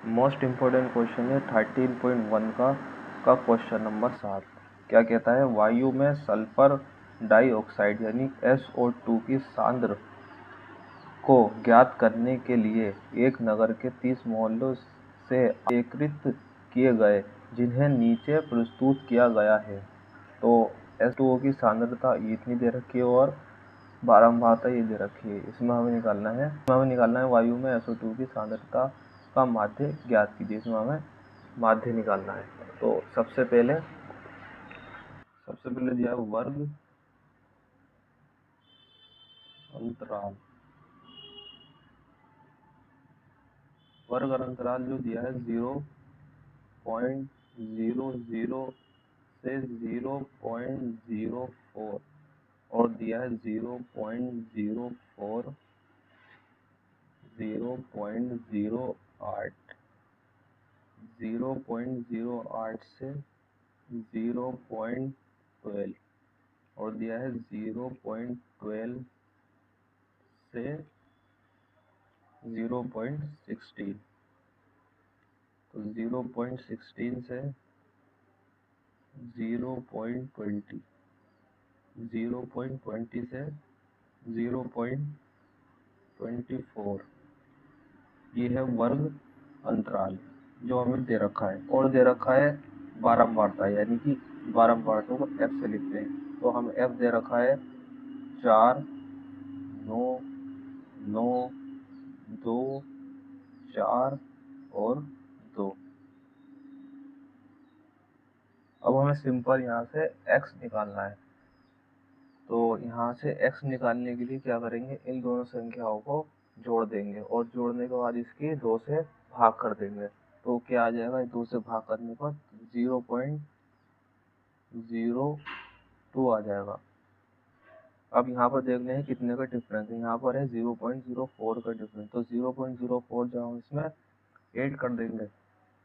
Most important question है 13.1 का question number 7। क्या कहता है, वायु में सल्फर डाइऑक्साइड यानी SO2 की सांद्र को ज्ञात करने के लिए एक नगर के 30 मोहल्लों से एकत्रित किए गए जिन्हें नीचे प्रस्तुत किया गया है। तो SO2 की सांद्रता इतनी दे रखी है और बारंबारता ये दे रखी है। इसमें हमें निकालना है वायु में SO2 की सांद्रता का माध्य ज्ञात कीजिए। इसमें हमें माध्य निकालना है। तो सबसे पहले दिया है वर्ग अंतराल। वर्ग अंतराल जो दिया है 0.00 से 0.04 और दिया है 0.04 0.08 0.08 से 0.12 और दिया है 0.12 से 0.16। तो 0.16 से 0.20 0.20 से 0.24 ये है वर्ग अंतराल जो हमें दे रखा है। और दे रखा है बारंबारता, यानी कि बारंबारता को F से लिखते हैं। तो हम F दे रखा है 4, 9, 9, 2, 4 और 2। अब हमें सिंपल यहाँ से x निकालना है। तो यहाँ से x निकालने के लिए क्या करेंगे, इन दोनों संख्याओं को जोड़ देंगे और जोड़ने के बाद इसकी 2 से भाग कर देंगे। तो क्या आ जाएगा, 2 से भाग करने पर 0.02 आ जाएगा। अब यहाँ पर देख लें कितने का डिफरेंस है। यहाँ पर है 0.04 का डिफरेंस। तो 0.04 जब हम इसमें 8 कर देंगे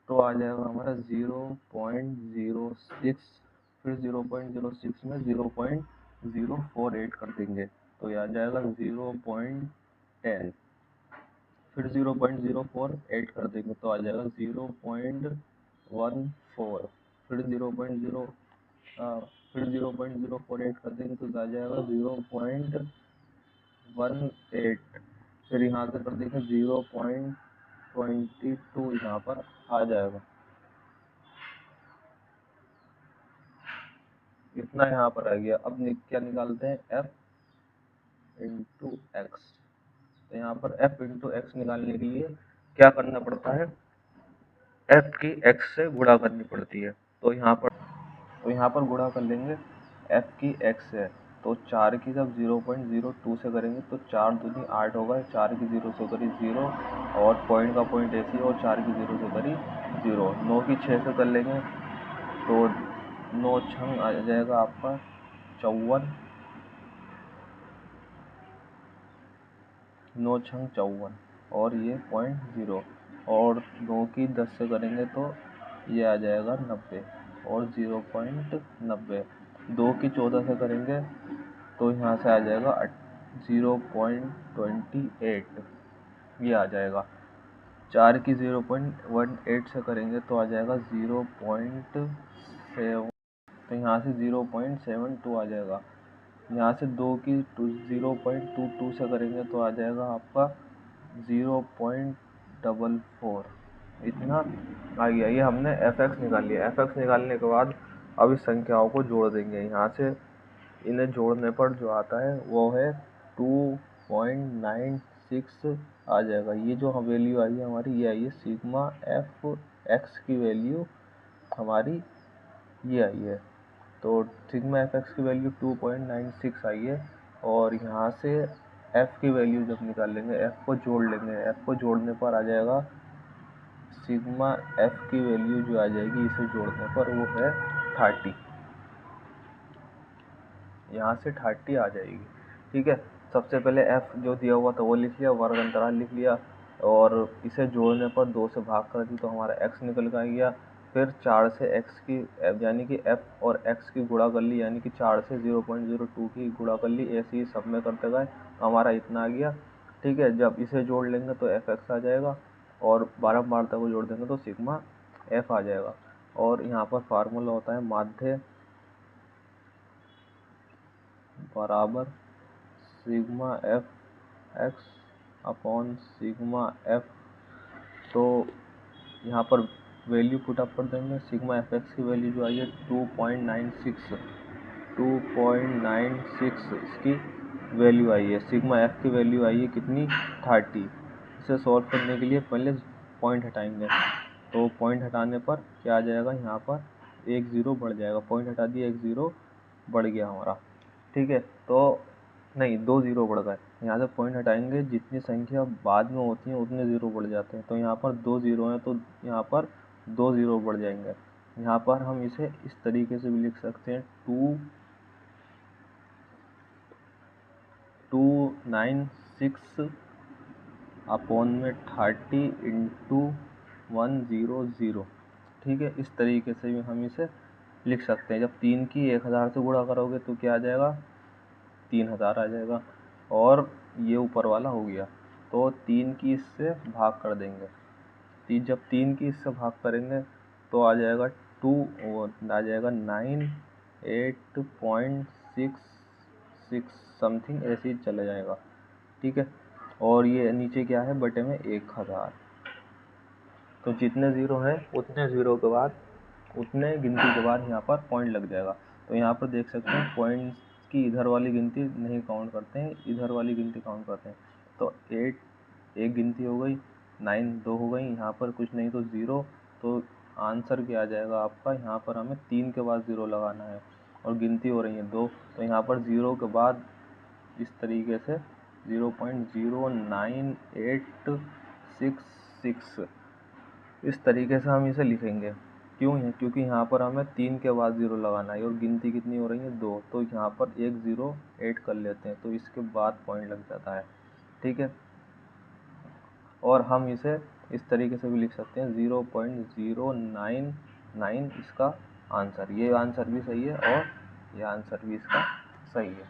तो आ जाएगा हमारा 0.06। फिर 0.06 में 0.048 कर देंगे तो ये आ जाएगा 0.10। फिर 0.048 कर देंगे तो आ जाएगा 0.14। फिर 0.048 कर देंगे तो आ जाएगा 0.18। फिर यहाँ से कर देंगे 0.22 यहाँ पर आ जाएगा। इतना यहाँ पर आ गया। अब क्या निकालते हैं, F इंटू एक्स। तो यहाँ पर F इंटू एक्स निकालने के लिए क्या करना पड़ता है, F की x से गुणा करनी पड़ती है। तो यहाँ पर गुणा कर लेंगे F की x से। तो 4 की जब 0.02 से करेंगे तो 4 दूनी 8 होगा। 4 की 0 से करी 0 और पॉइंट का पॉइंट ऐसी और 4 की 0 से करी 0। 9 की 6 से कर लेंगे तो 9 छंग आ जाएगा आपका 54। 9 छंग 54 और ये 0.0 और 9 की 10 से करेंगे तो ये आ जाएगा 90 और 0.90। 2 की 14 से करेंगे तो यहाँ से आ जाएगा 0.28 ये आ जाएगा। 4 की 0.18 से करेंगे तो आ जाएगा 0.7। तो यहाँ से 0.72 आ जाएगा। यहाँ से 2 की 0.22 से करेंगे तो आ जाएगा आपका 0.44। इतना आ गया। ये हमने fx निकाल लिया। fx निकालने के बाद अब इस संख्याओं को जोड़ देंगे। यहाँ से इन्हें जोड़ने पर जो आता है वो है 2.96 आ जाएगा। ये जो वैल्यू आई है हमारी, ये आई है सिग्मा एफ एक्स की वैल्यू हमारी ये आई है। तो सिग्मा एफ एक्स की वैल्यू 2.96 आई है। और यहाँ से f की वैल्यू जब निकाल लेंगे, f को जोड़ लेंगे, f को जोड़ने पर आ जाएगा सिग्मा f की वैल्यू जो आ जाएगी इसे जोड़ने पर वो है 30। यहाँ से 30 आ जाएगी। ठीक है, सबसे पहले f जो दिया हुआ था वो लिख लिया, वर्ग अंतराल लिख लिया और इसे जोड़ने पर 2 से भाग कर दी तो हमारा x निकल कर आ गया। फिर 4 से x की यानी कि f और x की गुणा कर ली, यानी कि 4 से 0.02 की गुणा कर ली। ऐसे ही सब में करते गए तो हमारा इतना आ गया। ठीक है, जब इसे जोड़ लेंगे तो fx आ जाएगा और बारंबारता को जोड़ देंगे तो सिग्मा एफ आ जाएगा। और यहाँ पर फार्मूला होता है माध्य बराबर sigma F x upon sigma F. तो यहाँ पर वैल्यू पुट अप कर देंगे। सिग्मा एफ एक्स की वैल्यू जो आई है 2.96 इसकी वैल्यू आई है। सिग्मा एफ की वैल्यू आई है कितनी 30। इसे सॉल्व करने के लिए पहले पॉइंट हटाएंगे, तो पॉइंट हटाने पर क्या आ जाएगा, यहाँ पर एक ज़ीरो बढ़ जाएगा। पॉइंट हटा दिया, एक ज़ीरो बढ़ गया हमारा, ठीक है। तो नहीं, 2 ज़ीरो बढ़ गए। यहाँ से पॉइंट हटाएंगे, जितनी संख्या बाद में होती है उतने ज़ीरो बढ़ जाते हैं। तो यहाँ पर 2 ज़ीरो हैं तो यहाँ पर 2 ज़ीरो बढ़ जाएंगे। यहाँ पर हम इसे इस तरीके से भी लिख सकते हैं 296 अपॉन में 30 इंटू 100, ठीक है। इस तरीके से भी हम इसे लिख सकते हैं। जब 3 की 1000 से गुणा करोगे तो क्या आ जाएगा, 3000 आ जाएगा। और ये ऊपर वाला हो गया, तो 3 की इससे भाग कर देंगे। जब 3 की इससे भाग करेंगे तो आ जाएगा 2 और आ जाएगा 98.66 समथिंग, ऐसे ही चला जाएगा, ठीक है। और ये नीचे क्या है, बटे में 1000। तो जितने ज़ीरो हैं उतने ज़ीरो के बाद, उतने गिनती के बाद यहाँ पर पॉइंट लग जाएगा। तो यहाँ पर देख सकते हैं पॉइंट्स की इधर वाली गिनती नहीं काउंट करते हैं, इधर वाली गिनती काउंट करते हैं। तो 8 एक गिनती हो गई, 9 2 हो गई, यहाँ पर कुछ नहीं तो 0। तो आंसर क्या आ जाएगा आपका, यहाँ पर हमें 3 के बाद 0 लगाना है और गिनती हो रही है 2। तो यहाँ पर 0 के बाद इस तरीके से 0.09866 इस तरीके से हम इसे लिखेंगे। क्यों है, क्योंकि यहाँ पर हमें 3 के बाद 0 लगाना है और गिनती कितनी हो रही है 2। तो यहाँ पर एक 0 ऐड कर लेते हैं तो इसके बाद पॉइंट लग जाता है, ठीक है। और हम इसे इस तरीके से भी लिख सकते हैं 0.099 इसका आंसर। ये आंसर भी सही है और ये आंसर भी इसका सही है।